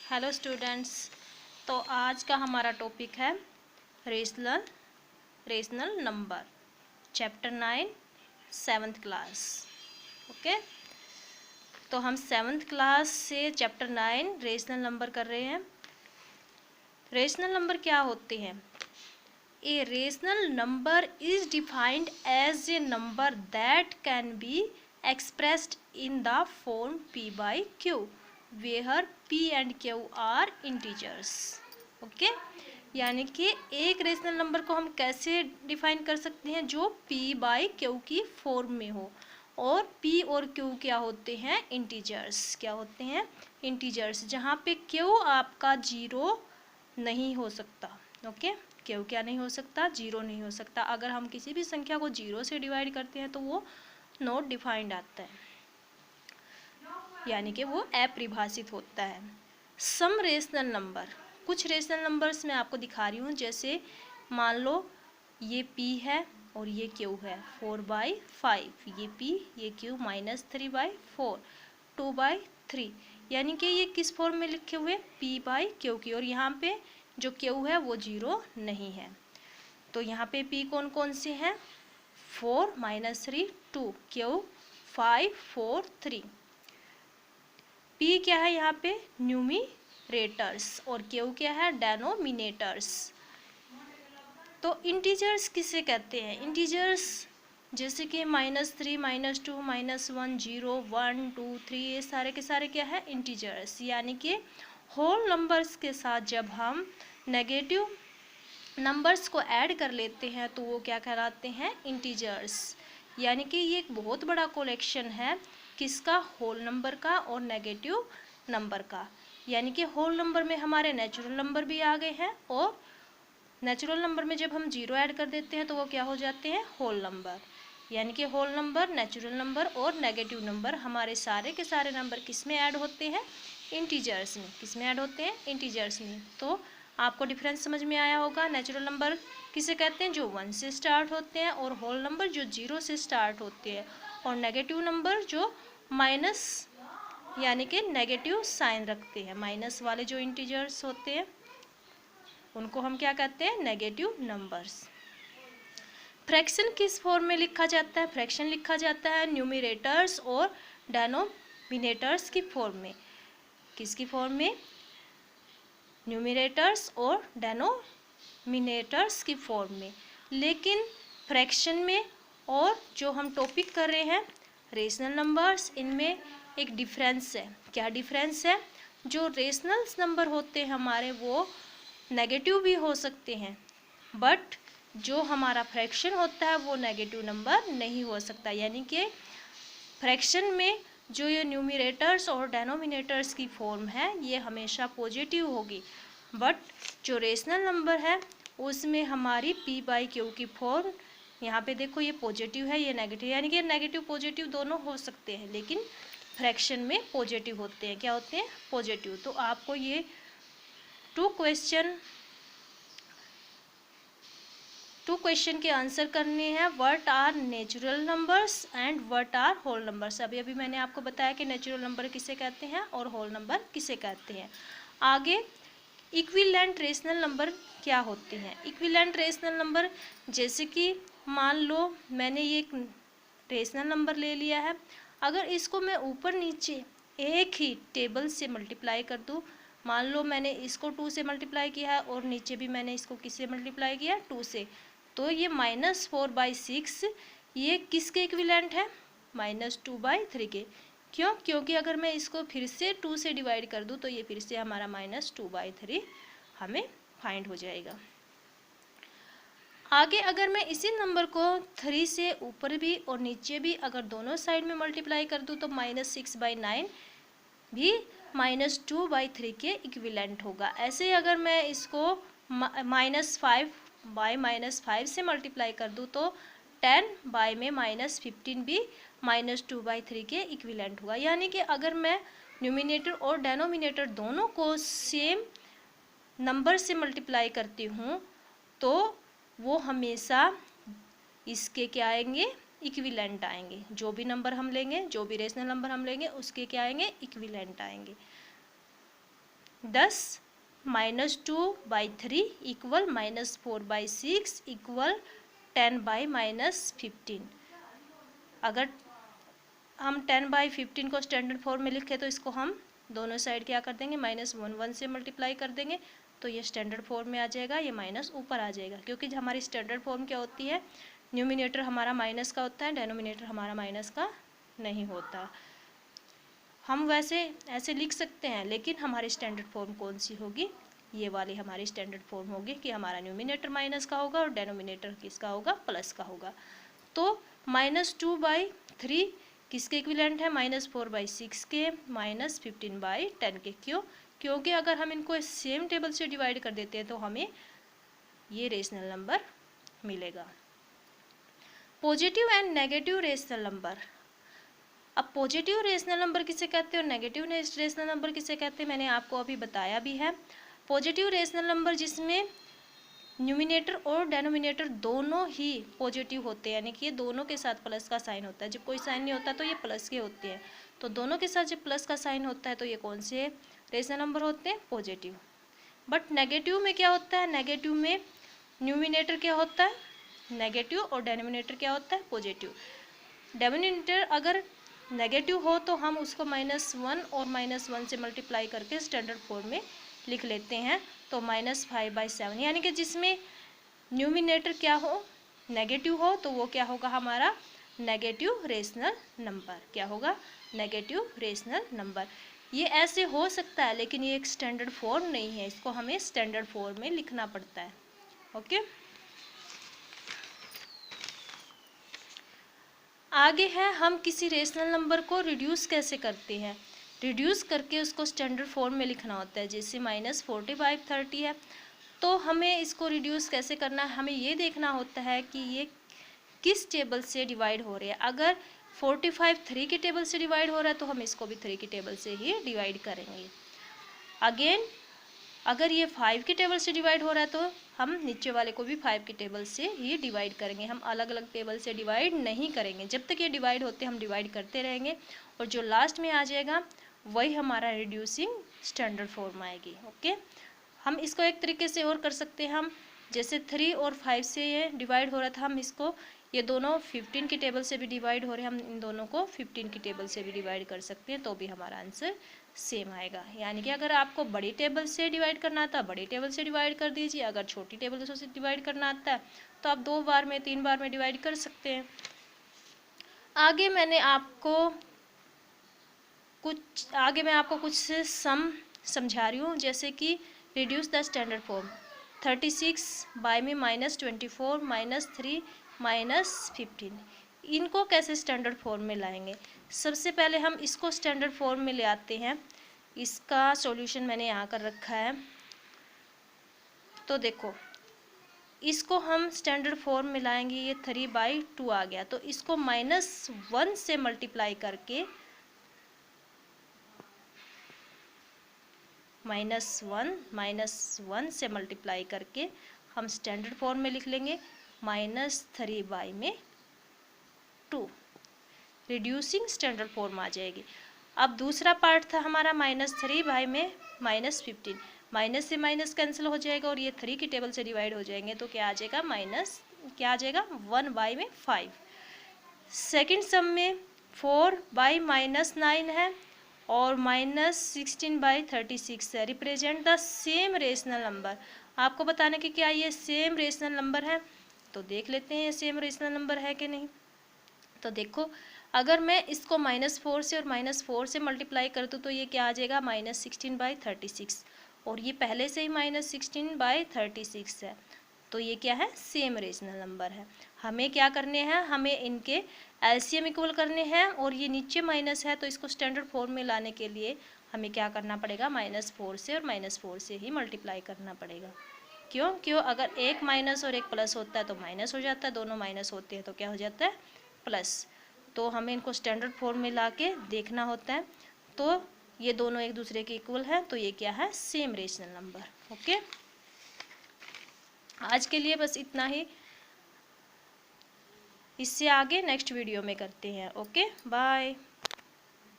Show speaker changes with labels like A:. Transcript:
A: Hello students. तो आज का हमारा टॉपिक है rational number, chapter 9, 7th class. Okay, तो हम 7th क्लास से चैप्टर 9 रेशनल नंबर कर रहे हैं। रेशनल नंबर क्या होते हैं? A rational number is defined as a number that can be expressed in the form p by q where p and q are integers। Okay, यानी कि एक रेशनल नंबर को हम कैसे डिफाइन कर सकते हैं? जो p बाई q की फॉर्म में हो, और p और q क्या होते हैं? इंटीजर्स। क्या होते हैं? इंटीजर्स, जहाँ पे q आपका जीरो नहीं हो सकता। ओके, q क्या नहीं हो सकता? जीरो नहीं हो सकता। अगर हम किसी भी संख्या को जीरो से डिवाइड करते हैं तो वो नॉट डिफाइंड आता है, यानी कि वो अपरिभाषित होता है। सम रेशनल नंबर, कुछ रेशनल नंबर्स मैं आपको दिखा रही हूँ। जैसे मान लो ये p है और ये q है, 4/5, ये p ये q -3/4, 2/3, यानी कि ये किस फॉर्म में लिखे हुए? p बाई q की, और यहाँ पे जो q है वो जीरो नहीं है। तो यहाँ पे p कौन कौन से हैं? 4 - 3 2, q 5 4 3। p क्या है यहाँ पे? न्यूमिरेटर्स, और q क्या है? डेनोमिनेटर्स। तो इंटीजर्स किसे कहते हैं? इंटीजर्स जैसे कि -3 -2 -1 0 1 2 3, ये सारे के सारे क्या है? इंटीजर्स। यानी कि होल नंबर्स के साथ जब हम नेगेटिव नंबर्स को ऐड कर लेते हैं तो वो क्या कहलाते हैं? इंटीजर्स। यानी कि ये एक बहुत बड़ा कलेक्शन है किसका? होल नंबर का और नेगेटिव नंबर का। यानी कि होल नंबर में हमारे नेचुरल नंबर भी आ गए हैं, और नेचुरल नंबर में जब हम जीरो ऐड कर देते हैं तो वो क्या हो जाते हैं? Whole number. यानी कि होल नंबर, नेचुरल नंबर और नेगेटिव नंबर, हमारे सारे के सारे नंबर किस में ऐड होते हैं? इंटीजर्स में। किस में ऐड होते हैं? इंटीजर्स में। तो आपको डिफरेंस समझ में आया होगा। नेचुरल नंबर किसे कहते हैं? जो 1 से स्टार्ट होते हैं, और होल नंबर जो 0 से स्टार्ट होते हैं, और नेगेटिव नंबर जो माइनस यानी कि नेगेटिव साइन रखते हैं। माइनस वाले जो इंटीजर्स होते हैं उनको हम क्या कहते हैं? Negative numbers. फ्रैक्शन किस फॉर्म में लिखा जाता है? फ्रैक्शन लिखा जाता है न्यूमिरेटर्स और डेनोमिनेटर्स की फॉर्म में। किसकी फॉर्म में? न्यूमिरेटर्स और डेनोमिनेटर्स की फॉर्म में। लेकिन फ्रैक्शन में और जो हम टॉपिक कर रहे हैं रेशनल नंबर्स, इनमें एक डिफरेंस है। क्या डिफरेंस है? जो रेशनल नंबर होते हैं हमारे वो नेगेटिव भी हो सकते हैं, बट जो हमारा फ्रैक्शन होता है वो नेगेटिव नंबर नहीं हो सकता। यानी कि फ्रैक्शन में जो ये न्यूमिरेटर्स और डेनोमिनेटर्स की फॉर्म है ये हमेशा पॉजिटिव होगी, बट जो रेशनल नंबर है उसमें हमारी p बाई क्यू की फॉर्म, यहाँ पे देखो ये पॉजिटिव है ये नेगेटिव, यानी कि नेगेटिव पॉजिटिव दोनों हो सकते हैं, लेकिन फ्रैक्शन में पॉजिटिव होते हैं। क्या होते हैं? पॉजिटिव। तो आपको ये टू क्वेश्चन के आंसर करने हैं। What are natural numbers and what are whole numbers. अभी अभी मैंने आपको बताया कि नेचुरल नंबर किसे कहते हैं और होल नंबर किसे कहते हैं। आगे इक्विवेलेंट रेशनल नंबर क्या होते हैं? इक्विवेलेंट रेशनल नंबर, जैसे कि मान लो मैंने ये एक रेशनल नंबर ले लिया है, अगर इसको मैं ऊपर नीचे एक ही टेबल से मल्टीप्लाई कर दूँ, मान लो मैंने इसको 2 से मल्टीप्लाई किया है और नीचे भी मैंने इसको किससे मल्टीप्लाई किया? 2 से, तो ये -4/6 ये किसके इक्विवेलेंट है? -2/3 के। क्यों? क्योंकि अगर मैं इसको फिर से 2 से डिवाइड कर दूँ तो ये फिर से हमारा -2/3 हमें फाइंड हो जाएगा। आगे अगर मैं इसी नंबर को 3 से ऊपर भी और नीचे भी अगर दोनों साइड में मल्टीप्लाई कर दूँ तो -6/9 भी -2/3 के इक्विवेलेंट होगा। ऐसे ही अगर मैं इसको -5/-5 से मल्टीप्लाई कर दूँ तो 10/-15 भी -2/3 के इक्विवेलेंट होगा। यानी कि अगर मैं न्यूमिनेटर और डेनोमिनेटर दोनों को सेम नंबर से मल्टीप्लाई करती हूँ तो वो हमेशा इसके क्या आएंगे? इक्विवेलेंट आएंगे। जो भी नंबर हम लेंगे, जो भी रेशनल नंबर हम लेंगे उसके क्या आएंगे? इक्विवेलेंट आएंगे। 10 -2/3 इक्वल -4/6 इक्वल 10/-15। अगर हम 10/15 को स्टैंडर्ड फॉर्म में लिखे तो इसको हम दोनों साइड क्या कर देंगे, -1 से मल्टीप्लाई कर देंगे तो ये स्टैंडर्ड फॉर्म में आ जाएगा, ये माइनस ऊपर आ जाएगा। क्योंकि हमारी स्टैंडर्ड फॉर्म क्या होती है, न्यूमिनेटर हमारा माइनस का होता है, डेनोमिनेटर हमारा माइनस का नहीं होता। हम वैसे ऐसे लिख सकते हैं, लेकिन हमारी स्टैंडर्ड फॉर्म कौन सी होगी, ये वाली हमारी स्टैंडर्ड फॉर्म होगी कि हमारा न्यूमिनेटर माइनस का होगा और डेनोमिनेटर किसका होगा, प्लस का होगा। तो -2/3 किसके इक्विवेलेंट है, -4/6 के, -15/10 के। क्योंकि अगर हम इनको सेम टेबल से डिवाइड कर देते हैं तो हमें ये रेशनल नंबर मिलेगा। Positive and negative rational number. अब पॉजिटिव रेशनल नंबर किसे कहते हैं और नेगेटिव रेशनल नंबर किसे कहते हैं, मैंने आपको अभी बताया भी है। पॉजिटिव रेशनल नंबर जिसमें न्यूमिनेटर और डेनोमिनेटर दोनों ही पॉजिटिव होते हैं, यानी कि ये दोनों के साथ प्लस का साइन होता है। जब कोई साइन नहीं होता तो ये प्लस के होते हैं, तो दोनों के साथ जब प्लस का साइन होता है तो ये कौन से रेशनल नंबर होते हैं, पॉजिटिव। बट नेगेटिव में क्या होता है, नेगेटिव में न्यूमिनेटर क्या होता है, नेगेटिव, और डेनोमिनेटर क्या होता है, पॉजिटिव। डेनोमिनेटर अगर नेगेटिव हो तो हम उसको -1 और -1 से मल्टीप्लाई करके स्टैंडर्ड फॉर्म में लिख लेते हैं, तो -5/7, यानी कि जिसमें न्यूमिनेटर क्या हो, नेगेटिव हो, तो वो क्या होगा हमारा नेगेटिव रेशनल नंबर। क्या होगा, नेगेटिव रेशनल नंबर। ये ऐसे हो सकता है, लेकिन ये एक स्टैंडर्ड फॉर्म नहीं है, इसको हमें स्टैंडर्ड फॉर्म में लिखना पड़ता है। ओके, आगे है हम किसी रेशनल नंबर को रिड्यूस कैसे करते हैं। रिड्यूस करके उसको स्टैंडर्ड फॉर्म में लिखना होता है। जैसे -45/30 है, तो हमें इसको रिड्यूस कैसे करना है, हमें ये देखना होता है कि ये किस टेबल से डिवाइड हो रहे हैं। अगर 45 3 के टेबल से डिवाइड हो रहा है तो हम इसको भी 3 के टेबल से ही डिवाइड करेंगे। अगेन अगर ये 5 के टेबल से डिवाइड हो रहा है तो हम नीचे वाले को भी 5 के टेबल से ही डिवाइड करेंगे। हम अलग अलग टेबल से डिवाइड नहीं करेंगे, जब तक ये डिवाइड होते हम डिवाइड करते रहेंगे, और जो लास्ट में आ जाएगा वही हमारा रिड्यूसिंग स्टैंडर्ड फॉर्म आएगी। ओके, हम इसको एक तरीके से और कर सकते हैं। हम जैसे 3 और 5 से ये डिवाइड हो रहा था, हम इसको ये दोनों 15 की टेबल से भी डिवाइड हो रहे हैं, हम इन दोनों को 15 की टेबल से भी डिवाइड कर सकते हैं, तो भी हमारा आंसर सेम आएगा। यानी कि अगर आपको बड़ी टेबल से डिवाइड करना आता है, बड़ी टेबल से डिवाइड कर दीजिए। अगर छोटी टेबल से डिवाइड करना आता है तो आप 2 बार में 3 बार में डिवाइड कर सकते हैं। आगे मैं आपको कुछ सम समझा रही हूँ, जैसे कि रिड्यूस द स्टैंडर्ड फॉर्म। 36 में -24 -3 -15, इनको कैसे स्टैंडर्ड फॉर्म में लाएंगे। सबसे पहले हम इसको स्टैंडर्ड फॉर्म में ले आते हैं। इसका सॉल्यूशन मैंने यहाँ कर रखा है। तो देखो, इसको हम स्टैंडर्ड फॉर्म में लाएंगे, ये 3/2 आ गया, तो इसको -1 से मल्टीप्लाई करके -1 से मल्टीप्लाई करके हम स्टैंडर्ड फॉर्म में लिख लेंगे -3/2, रिड्यूसिंग स्टैंडर्ड फॉर्म आ जाएगी। अब दूसरा पार्ट था हमारा -3 में -15, माइनस से माइनस कैंसिल हो जाएगा और ये 3 की टेबल से डिवाइड हो जाएंगे, तो क्या आ जाएगा 1/5। सेकंड सम में 4/-9 है और -16/36 है, represent the same rational number. आपको बताने कि क्या ये सेम रेशनल नंबर है, तो देख लेते हैं ये सेम रेशनल नंबर है कि नहीं। तो देखो, अगर मैं इसको -4 से और -4 से मल्टीप्लाई कर दूँ तो ये क्या आ जाएगा -16/36, और ये पहले से ही -16/36 है, तो ये क्या है, सेम रेशनल नंबर है। हमें क्या करने हैं, हमें इनके एलसीएम इक्वल करने हैं, और ये नीचे माइनस है तो इसको स्टैंडर्ड फॉर्म में लाने के लिए हमें क्या करना पड़ेगा, -4 से और -4 से ही मल्टीप्लाई करना पड़ेगा। क्यों अगर एक माइनस और एक प्लस होता है तो माइनस हो जाता है, दोनों माइनस होते हैं तो क्या हो जाता है, प्लस। तो हमें इनको स्टैंडर्ड फॉर्म में ला के देखना होता है, तो ये दोनों एक दूसरे के इक्वल है, तो ये क्या है, सेम रेशनल नंबर। ओके, आज के लिए बस इतना ही, इससे आगे नेक्स्ट वीडियो में करते हैं। Okay, bye.